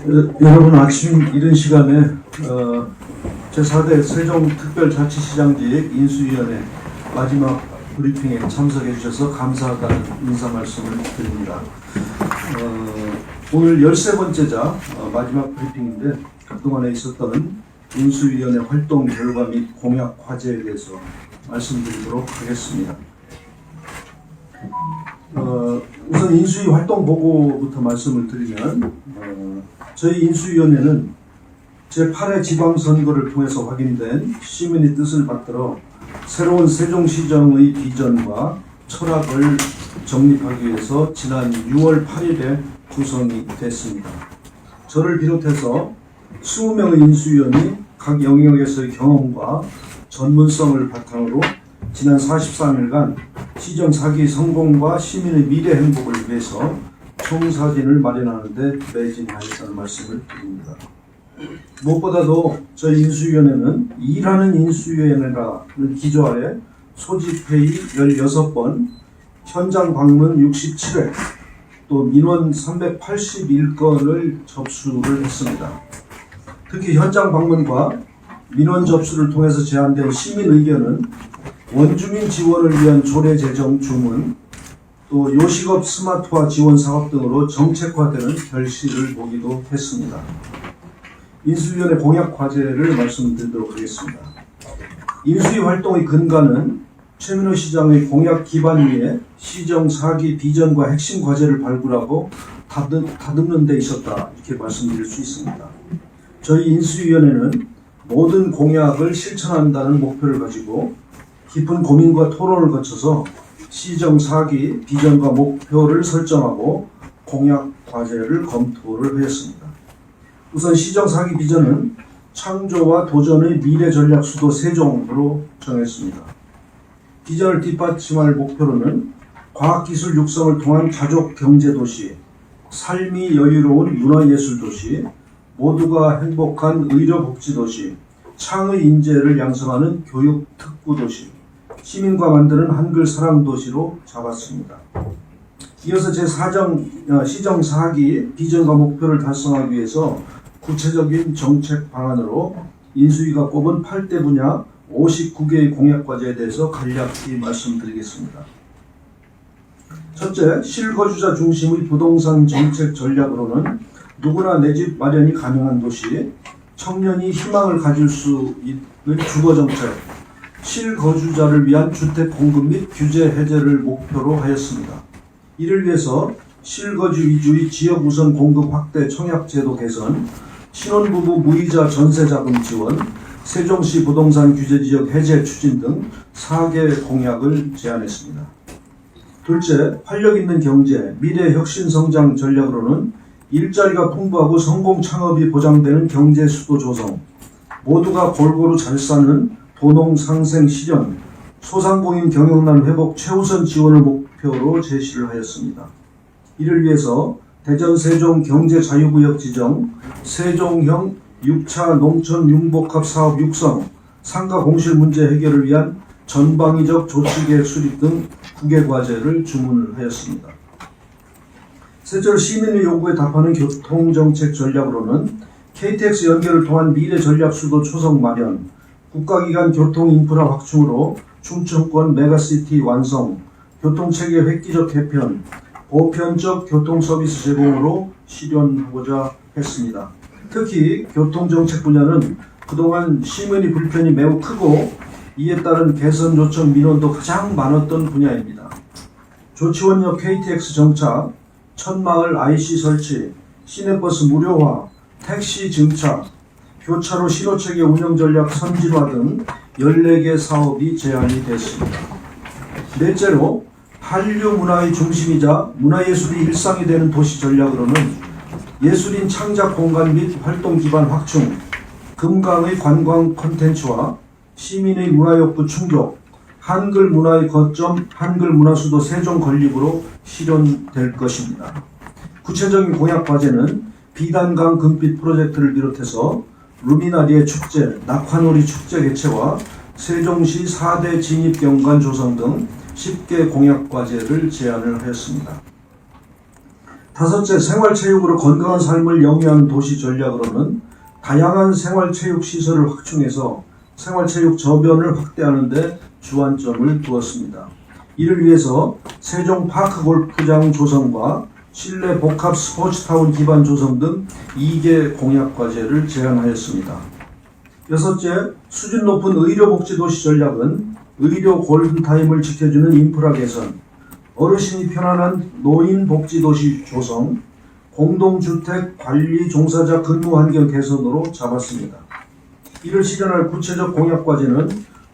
여러분 아침 이른 시간에 제4대 세종특별자치시장직 인수위원회 마지막 브리핑에 참석해 주셔서 감사하다는 인사 말씀을 드립니다. 오늘 13번째자 마지막 브리핑인데 그동안에 있었던 인수위원회 활동 결과 및 공약 과제에 대해서 말씀드리도록 하겠습니다. 우선 인수위 활동 보고부터 말씀을 드리면 저희 인수위원회는 제8회 지방선거를 통해서 확인된 시민의 뜻을 받들어 새로운 세종시정의 비전과 철학을 정립하기 위해서 지난 6월 8일에 구성이 됐습니다. 저를 비롯해서 20명의 인수위원이 각 영역에서의 경험과 전문성을 바탕으로 지난 43일간 시정 4기 성공과 시민의 미래 행복을 위해서 총사진을 마련하는 데 매진하였다는 말씀을 드립니다. 무엇보다도 저희 인수위원회는 일하는 인수위원회라는 기조하에 소집회의 16번, 현장 방문 67회, 또 민원 381건을 접수를 했습니다. 특히 현장 방문과 민원 접수를 통해서 제안된 시민 의견은 원주민 지원을 위한 조례 제정 주문, 또 요식업 스마트화 지원 사업 등으로 정책화되는 결실을 보기도 했습니다. 인수위원회 공약 과제를 말씀드리도록 하겠습니다. 인수위 활동의 근간은 최민호 시장의 공약 기반 위에 시정 4기 비전과 핵심 과제를 발굴하고 다듬는 데 있었다, 이렇게 말씀드릴 수 있습니다. 저희 인수위원회는 모든 공약을 실천한다는 목표를 가지고 깊은 고민과 토론을 거쳐서 시정 4기 비전과 목표를 설정하고 공약 과제를 검토를 하였습니다. 우선 시정 4기 비전은 창조와 도전의 미래 전략 수도 세종으로 정했습니다. 비전을 뒷받침할 목표로는 과학기술 육성을 통한 가족 경제도시, 삶이 여유로운 문화예술도시, 모두가 행복한 의료복지도시, 창의 인재를 양성하는 교육특구도시, 시민과 만드는 한글 사랑도시로 잡았습니다. 이어서 시정 4기 비전과 목표를 달성하기 위해서 구체적인 정책 방안으로 인수위가 꼽은 8대 분야 59개의 공약 과제에 대해서 간략히 말씀드리겠습니다. 첫째, 실거주자 중심의 부동산 정책 전략으로는 누구나 내 집 마련이 가능한 도시, 청년이 희망을 가질 수 있는 주거정책, 실거주자를 위한 주택 공급 및 규제 해제를 목표로 하였습니다. 이를 위해서 실거주 위주의 지역 우선 공급 확대 청약제도 개선, 신혼부부 무이자 전세자금 지원, 세종시 부동산 규제지역 해제 추진 등 4개 공약을 제안했습니다. 둘째, 활력 있는 경제, 미래 혁신 성장 전략으로는 일자리가 풍부하고 성공 창업이 보장되는 경제 수도 조성, 모두가 골고루 잘 사는 도농 상생 실현, 소상공인 경영난 회복 최우선 지원을 목표로 제시를 하였습니다. 이를 위해서 대전 세종 경제자유구역 지정, 세종형 6차 농촌 융복합 사업 육성, 상가 공실 문제 해결을 위한 전방위적 조치계획 수립 등 9개 과제를 주문을 하였습니다. 셋째로 시민의 요구에 답하는 교통정책 전략으로는 KTX 연결을 통한 미래 전략 수도 초성 마련, 국가기관 교통인프라 확충으로 충청권 메가시티 완성, 교통체계 획기적 개편, 보편적 교통서비스 제공으로 실현하고자 했습니다. 특히 교통정책 분야는 그동안 시민의 불편이 매우 크고 이에 따른 개선 요청 민원도 가장 많았던 분야입니다. 조치원역 KTX 정착, 천마을 IC 설치, 시내버스 무료화, 택시 증차, 교차로 신호체계 운영 전략 선진화 등 14개 사업이 제안이 됐습니다. 넷째로 한류 문화의 중심이자 문화예술이 일상이 되는 도시 전략으로는 예술인 창작 공간 및 활동 기반 확충, 금강의 관광 콘텐츠와 시민의 문화욕구 충족, 한글 문화의 거점 한글 문화수도 세종 건립으로 실현될 것입니다. 구체적인 공약 과제는 비단강 금빛 프로젝트를 비롯해서 루미나리의 축제, 낙화놀이 축제 개최와 세종시 4대 진입경관 조성 등 10개 공약 과제를 제안을 하였습니다. 다섯째, 생활체육으로 건강한 삶을 영위하는 도시 전략으로는 다양한 생활체육 시설을 확충해서 생활체육 저변을 확대하는 데 주안점을 두었습니다. 이를 위해서 세종 파크 골프장 조성과 실내 복합 스포츠타운 기반 조성 등 2개 공약 과제를 제안하였습니다. 여섯째, 수준 높은 의료복지도시 전략은 의료 골든타임을 지켜주는 인프라 개선, 어르신이 편안한 노인복지도시 조성, 공동주택 관리 종사자 근무 환경 개선으로 잡았습니다. 이를 실현할 구체적 공약 과제는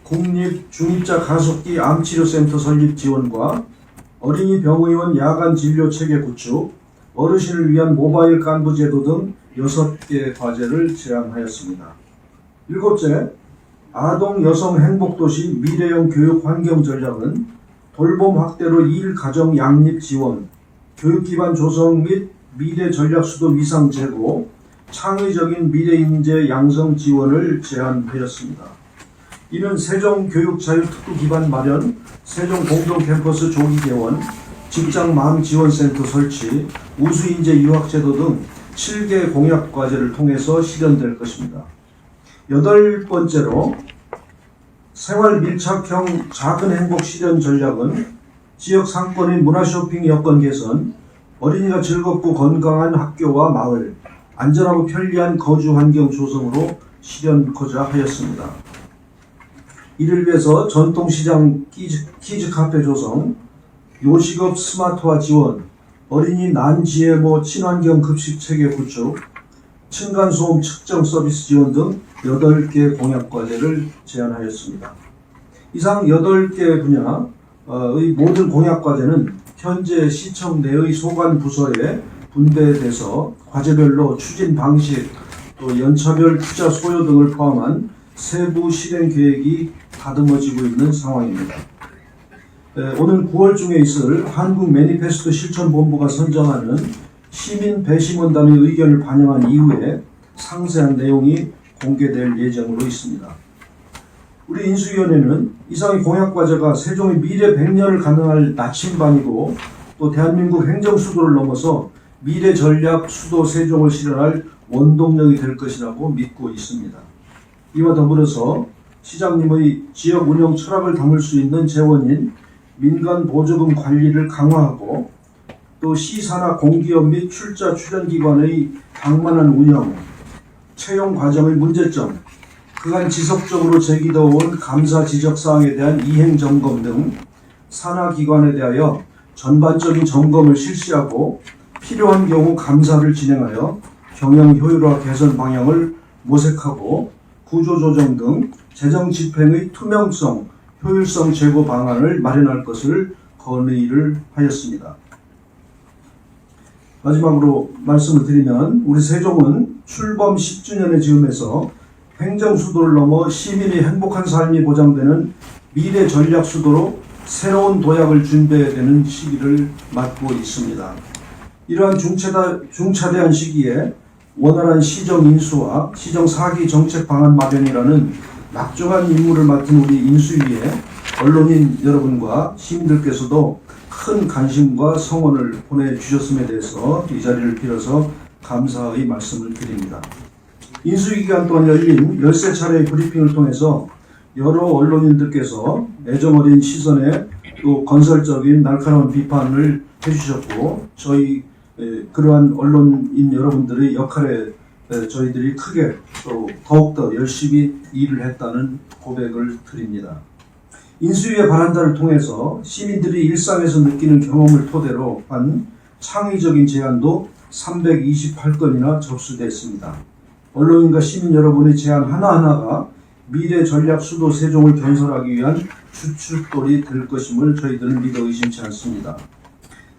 국립 중입자 가속기 암치료센터 설립 지원과 어린이 병의원 야간 진료 체계 구축, 어르신을 위한 모바일 간부 제도 등 6개 과제를 제안하였습니다. 일곱째, 아동 여성 행복도시 미래형 교육 환경 전략은 돌봄 확대로 일 가정 양립 지원, 교육 기반 조성 및 미래 전략 수도 위상 제고, 창의적인 미래 인재 양성 지원을 제안하였습니다. 이는 세종 교육 자유 특구 기반 마련, 세종 공동 캠퍼스 조기 개원, 직장 망 지원센터 설치, 우수 인재 유학 제도 등 7개 공약 과제를 통해서 실현될 것입니다. 여덟 번째로 생활 밀착형 작은 행복 실현 전략은 지역 상권의 문화 쇼핑 여건 개선, 어린이가 즐겁고 건강한 학교와 마을, 안전하고 편리한 거주 환경 조성으로 실현하고자 하였습니다. 이를 위해서 전통시장 키즈 카페 조성, 요식업 스마트화 지원, 어린이 난GMO 친환경 급식 체계 구축, 층간소음 측정 서비스 지원 등 8개 공약 과제를 제안하였습니다. 이상 8개 분야의 모든 공약 과제는 현재 시청 내의 소관 부서에 분배돼서 과제별로 추진 방식, 또 연차별 투자 소요 등을 포함한 세부 실행 계획이 다듬어지고 있는 상황입니다. 오늘 9월 중에 있을 한국 매니페스토 실천본부가 선정하는 시민 배심원단의 의견을 반영한 이후에 상세한 내용이 공개될 예정으로 있습니다. 우리 인수위원회는 이상의 공약과제가 세종의 미래 100년을 가능할 나침반이고 또 대한민국 행정수도를 넘어서 미래 전략 수도 세종을 실현할 원동력이 될 것이라고 믿고 있습니다. 이와 더불어서 시장님의 지역 운영 철학을 담을 수 있는 재원인 민간 보조금 관리를 강화하고 또 시산하 공기업 및 출자 출연기관의 방만한 운영, 채용 과정의 문제점, 그간 지속적으로 제기되어 온 감사 지적사항에 대한 이행점검 등 산하기관에 대하여 전반적인 점검을 실시하고 필요한 경우 감사를 진행하여 경영 효율화 개선 방향을 모색하고 구조조정 등 재정 집행의 투명성, 효율성 제고 방안을 마련할 것을 건의를 하였습니다. 마지막으로 말씀을 드리면 우리 세종은 출범 10주년의 즈음에서 행정수도를 넘어 시민의 행복한 삶이 보장되는 미래 전략 수도로 새로운 도약을 준비해야 되는 시기를 맞고 있습니다. 이러한 중차대한 시기에 원활한 시정 인수와 시정 4기 정책 방안 마련이라는 막중한 임무를 맡은 우리 인수위에 언론인 여러분과 시민들께서도 큰 관심과 성원을 보내주셨음에 대해서 이 자리를 빌어서 감사의 말씀을 드립니다. 인수위 기간 동안 열린 13차례의 브리핑을 통해서 여러 언론인들께서 애정어린 시선에 또 건설적인 날카로운 비판을 해주셨고 저희 그러한 언론인 여러분들의 역할에 저희들이 크게 또 더욱더 열심히 일을 했다는 고백을 드립니다. 인수위의 바란다를 통해서 시민들이 일상에서 느끼는 경험을 토대로 한 창의적인 제안도 328건이나 접수됐습니다. 언론인과 시민 여러분의 제안 하나하나가 미래 전략 수도 세종을 건설하기 위한 주춧돌이 될 것임을 저희들은 믿어 의심치 않습니다.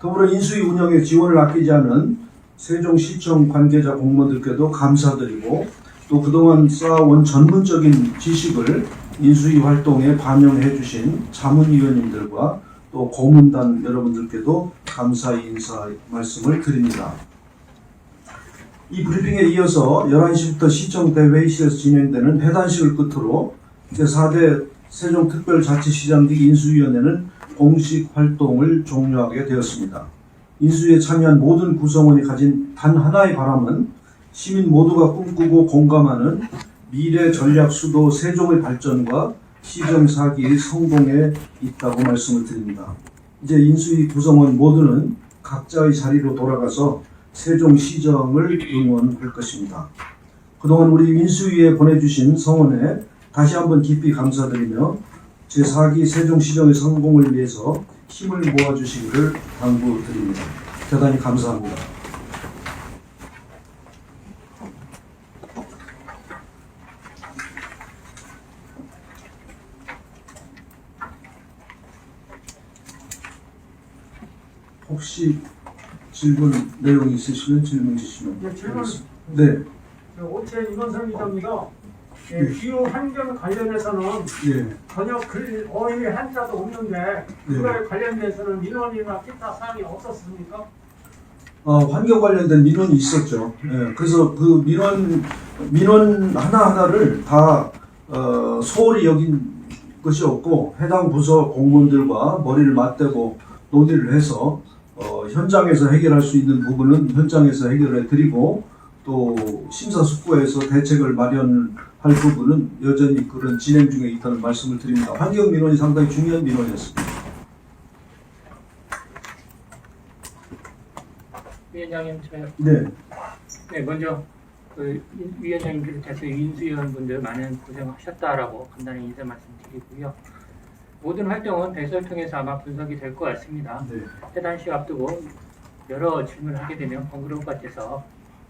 더불어 인수위 운영에 지원을 아끼지 않은 세종시청 관계자 공무원들께도 감사드리고 또 그동안 쌓아온 전문적인 지식을 인수위 활동에 반영해 주신 자문위원님들과 또 고문단 여러분들께도 감사의 인사 말씀을 드립니다. 이 브리핑에 이어서 11시부터 시청 대회의실에서 진행되는 회단식을 끝으로 제4대 세종특별자치시장직 인수위원회는 공식 활동을 종료하게 되었습니다. 인수위에 참여한 모든 구성원이 가진 단 하나의 바람은 시민 모두가 꿈꾸고 공감하는 미래 전략 수도 세종의 발전과 시정사기의 성공에 있다고 말씀을 드립니다. 이제 인수위 구성원 모두는 각자의 자리로 돌아가서 세종시정을 응원할 것입니다. 그동안 우리 인수위에 보내주신 성원에 다시 한번 깊이 감사드리며 제4기 세종시정의 성공을 위해서 힘을 모아주시기를 당부드립니다. 대단히 감사합니다. 혹시 질문 내용이 있으시면 질문 주시면 되겠습니다. 네. 오태현 임원선 이사입니다. 기후 환경 관련해서는 전혀 글 어휘 한자도 없는데 그거에 관련돼서는 민원이나 기타 사항이 없었습니까? 환경 관련된 민원이 있었죠. 그래서 그 민원 하나하나를 다 소홀히 여긴 것이 없고 해당 부서 공무원들과 머리를 맞대고 논의를 해서 현장에서 해결할 수 있는 부분은 현장에서 해결해 드리고 또 심사숙고해서 대책을 마련할 부분은 여전히 그런 진행 중에 있다는 말씀을 드립니다. 환경 민원이 상당히 중요한 민원이었습니다. 위원장님, 네, 먼저 그 위원장님 비롯해서 인수위원분들 많은 고생하셨다라고 간단히 인사 말씀드리고요. 모든 활동은 배설을 통해서 아마 분석이 될 것 같습니다. 네. 해단식 앞두고 여러 질문을 하게 되면 번거로울 것 같아서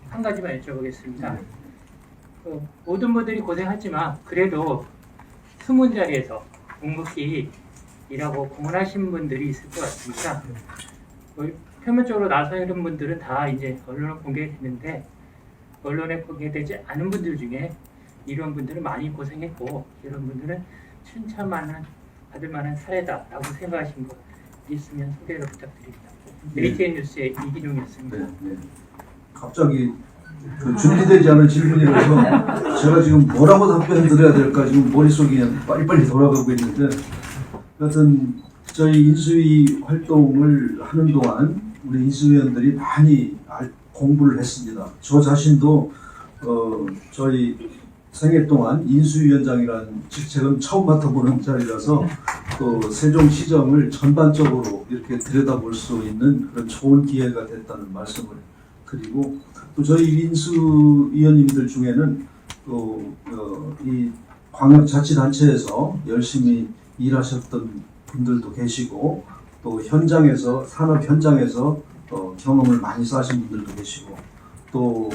한 가지만 여쭤보겠습니다. 모든 분들이 고생하지만 그래도 숨은 자리에서 묵묵히 일하고 공헌하신 분들이 있을 것 같습니다. 표면적으로 나서는 분들은 다 이제 언론에 공개됐는데 언론에 공개되지 않은 분들 중에 이런 분들은 많이 고생했고 이런 분들은 받을 만한 사례다라고 생각하신 것 있으면 소개를 부탁드립니다. ATN 뉴스의 이기룡이었습니다. 네. 갑자기 준비되지 않은 질문이라서 제가 지금 뭐라고 답변을 드려야 될까 지금 머릿속이 그냥 빨리빨리 돌아가고 있는데 여하튼 저희 인수위 활동을 하는 동안 우리 인수위원들이 많이 공부를 했습니다. 저 자신도 저희 생애 동안 인수위원장이라는 직책은 처음 맡아보는 자리라서 또 세종시정을 전반적으로 이렇게 들여다볼 수 있는 그런 좋은 기회가 됐다는 말씀을 드리고 또 저희 인수위원님들 중에는 또 이 광역자치단체에서 열심히 일하셨던 분들도 계시고 또 현장에서 산업 현장에서 경험을 많이 쌓으신 분들도 계시고 또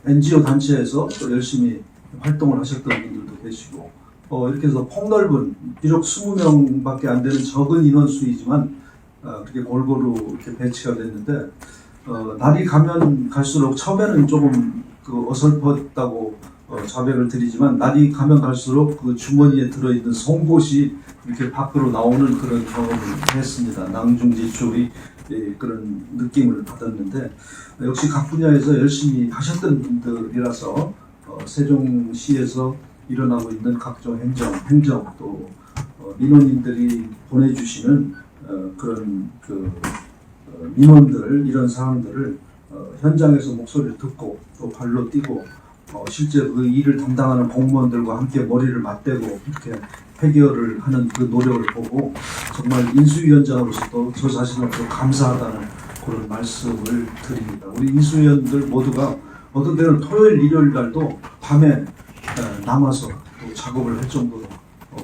NGO 단체에서 또 열심히 활동을 하셨던 분들도 계시고 이렇게 해서 폭넓은 비록 20명밖에 안 되는 적은 인원수이지만 그렇게 골고루 이렇게 배치가 됐는데 날이 가면 갈수록 처음에는 조금 어설펐다고 자백을 드리지만 날이 가면 갈수록 그 주머니에 들어있는 송곳이 이렇게 밖으로 나오는 그런 경험을 했습니다. 낭중지축의 그런 느낌을 받았는데 역시 각 분야에서 열심히 하셨던 분들이라서 세종시에서 일어나고 있는 각종 행정 또 민원인들이 보내주시는 그런 민원들 이런 사항들을 현장에서 목소리를 듣고 또 발로 뛰고 실제 그 일을 담당하는 공무원들과 함께 머리를 맞대고 이렇게 해결을 하는 그 노력을 보고 정말 인수위원장으로서도 저 자신으로서 감사하다는 그런 말씀을 드립니다. 우리 인수위원들 모두가 어떤 때는 토요일, 일요일 날도 밤에 남아서 또 작업을 할 정도로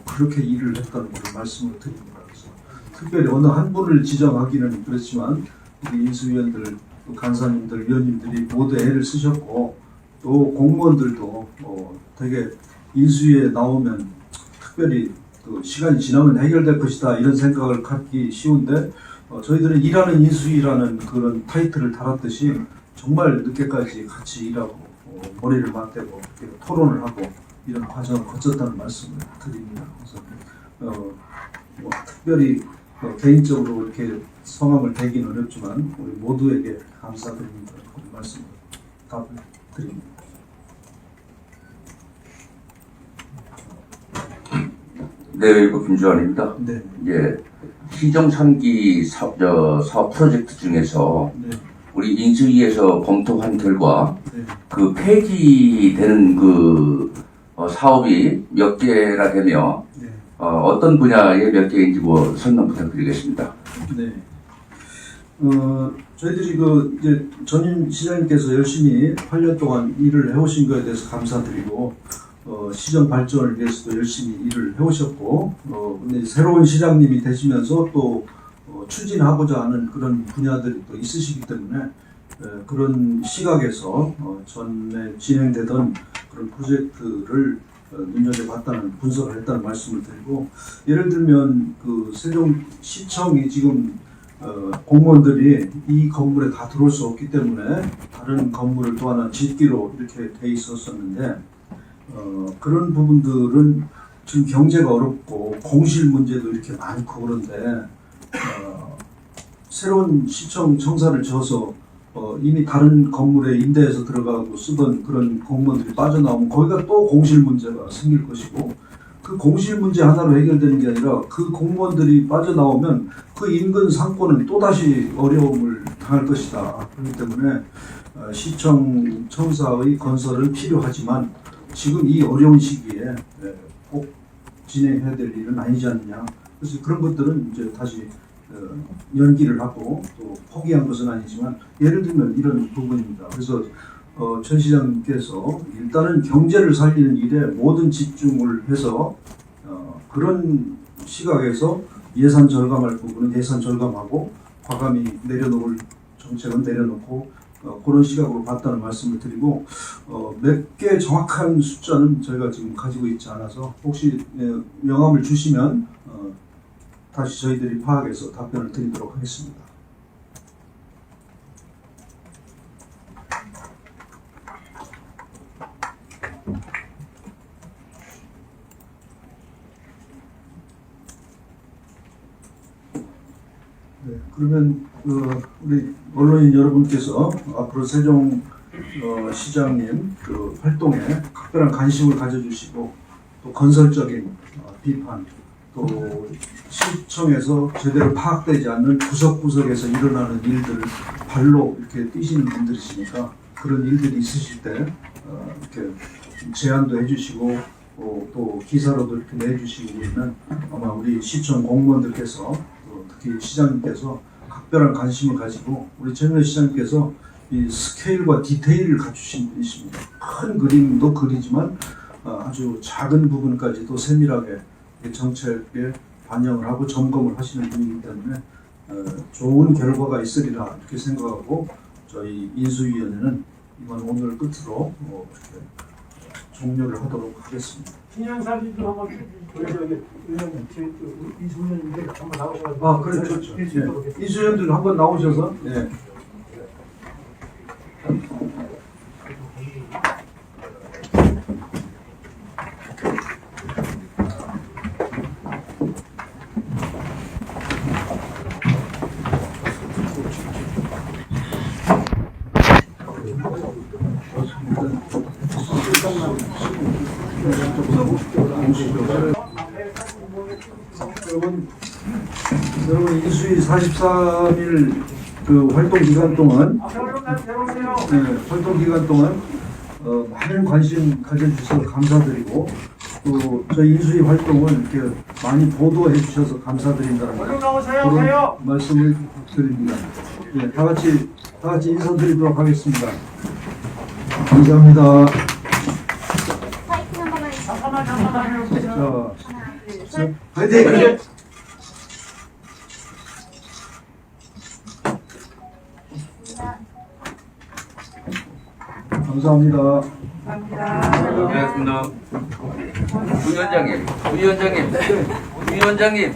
그렇게 일을 했다는 그런 말씀을 드립니다. 그래서 특별히 어느 한 분을 지정하기는 그렇지만 우리 인수위원들, 또 간사님들, 위원님들이 모두 애를 쓰셨고 또 공무원들도 되게 인수위에 나오면 특별히 그 시간이 지나면 해결될 것이다 이런 생각을 갖기 쉬운데 저희들은 일하는 인수위라는 그런 타이틀을 달았듯이 정말 늦게까지 같이 일하고 머리를 맞대고 토론을 하고 이런 과정을 거쳤다는 말씀을 드립니다. 그래서 특별히 개인적으로 이렇게 성함을 대기는 어렵지만 우리 모두에게 감사드립니다. 그런 말씀을 답을 드립니다. 네, 이거 김주환입니다. 네. 예, 시정 3기 사업 프로젝트 중에서 네. 우리 인수위에서 검토한 결과 네. 그 폐지되는 그 사업이 몇 개라 되며 네. 어떤 분야에 몇 개인지 뭐 설명 부탁드리겠습니다. 네. 저희들이 이제 전임 시장님께서 열심히 8년 동안 일을 해오신 것에 대해서 감사드리고, 시정 발전을 위해서도 열심히 일을 해오셨고, 근데 새로운 시장님이 되시면서 또 추진하고자 하는 그런 분야들이 또 있으시기 때문에 그런 시각에서 전에 진행되던 그런 프로젝트를 눈여겨봤다는 분석을 했다는 말씀을 드리고, 예를 들면 그 세종시청이 지금 공무원들이 이 건물에 다 들어올 수 없기 때문에 다른 건물을 또 하나 짓기로 이렇게 돼 있었었는데, 그런 부분들은 지금 경제가 어렵고 공실 문제도 이렇게 많고 그런데 새로운 시청 청사를 져서 이미 다른 건물에 임대해서 들어가고 쓰던 그런 공무원들이 빠져나오면 거기가 또 공실 문제가 생길 것이고, 그 공실 문제 하나로 해결되는 게 아니라 그 공무원들이 빠져나오면 그 인근 상권은 또다시 어려움을 당할 것이다. 그렇기 때문에 시청 청사의 건설은 필요하지만 지금 이 어려운 시기에 꼭 진행해야 될 일은 아니지 않느냐. 그래서 그런 것들은 이제 다시 연기를 하고 또 포기한 것은 아니지만, 예를 들면 이런 부분입니다. 그래서 전 시장님께서 일단은 경제를 살리는 일에 모든 집중을 해서 그런 시각에서 예산 절감할 부분은 예산 절감하고 과감히 내려놓을 정책은 내려놓고 그런 시각으로 봤다는 말씀을 드리고, 몇 개 정확한 숫자는 저희가 지금 가지고 있지 않아서 혹시 명함을 주시면 다시 저희들이 파악해서 답변을 드리도록 하겠습니다. 네, 그러면 우리 언론인 여러분께서 앞으로 세종 시장님 그 활동에 각별한 관심을 가져주시고, 또 건설적인 비판, 또 시청에서 제대로 파악되지 않는 구석구석에서 일어나는 일들을 발로 이렇게 뛰시는 분들이시니까 그런 일들이 있으실 때 이렇게 제안도 해주시고 또 기사로도 이렇게 내주시고 그러면 아마 우리 시청 공무원들께서 특히 시장님께서 각별한 관심을 가지고, 우리 최민호 시장님께서 이 스케일과 디테일을 갖추신 분이십니다. 큰 그림도 그리지만 아주 작은 부분까지도 세밀하게 정책에 반영을 하고 점검을 하시는 분이기 때문에 좋은 결과가 있으리라 이렇게 생각하고, 저희 인수위원회는 이번 오늘 끝으로 이렇게 종료를 하도록 하겠습니다. 기념사진도 한번 저기 의원님, 이수현님들 한번 나오셔서. 그렇죠. 이수연들 한번 나오셔서. 네. 여러분 인수위 43일 그 활동 기간 동안 많은 관심 가져주셔서 감사드리고, 또 저희 인수위 활동을 이렇게 많이 보도해 주셔서 감사드린다는 그런 말씀을 드립니다. 네, 다 같이 인사드리도록 하겠습니다. 감사합니다. 파이팅 한 번만 해주세요. 잠깐만요. 자, 화이팅! 감사합니다. 고맙습니다. 부위원장님.